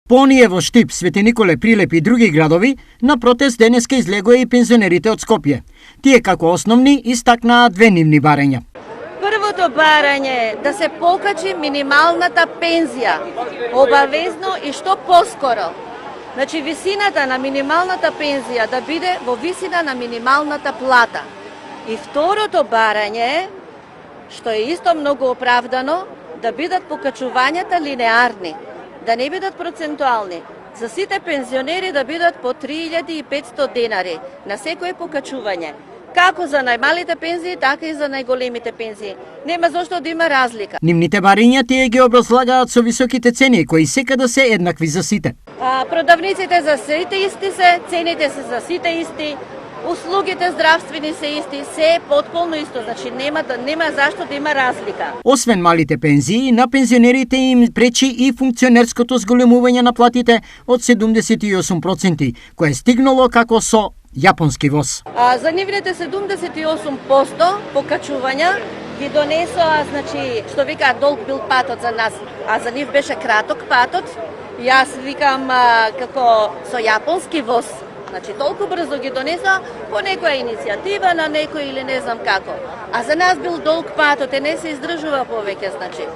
По оние во Штип, Свети Николе, Прилеп и други градови, на протест денеска излегоа и пензионерите од Скопје. Тие како основни истакнаа две нивни барања. Првото барање е да се покачи минималната пензија, обавезно и што поскоро. Значи, висината на минималната пензија да биде во висина на минималната плата. И второто барање е, што е исто многу оправдано, да бидат покачувањата линеарни, да не бидат процентуални. За сите пензионери да бидат по 3500 денари на секое покачување. Како за најмалите пензии, така и за најголемите пензии. Нема зошто да има разлика. Нивните барања тие ги образлагаат со високите цени, кои секада се еднакви за сите. Продавниците за сите исти се, цените се за сите исти, услугите здравствени се исти, се е потполно исто, значи нема зашто да има разлика. Освен малите пензии, на пензионерите им пречи и функционерското зголемување на платите од 78%, кое стигнало како со јапонски воз. За нивните 78% покачувања ги донесоа, значи, што викаат долг бил патот за нас, а за нив беше краток патот. Јас викам како со јапонски воз. Значи, толку брзо ги донесоа по некоја иницијатива на некој или не знам како. А за нас бил долг патот, не се издржува повеќе, значи.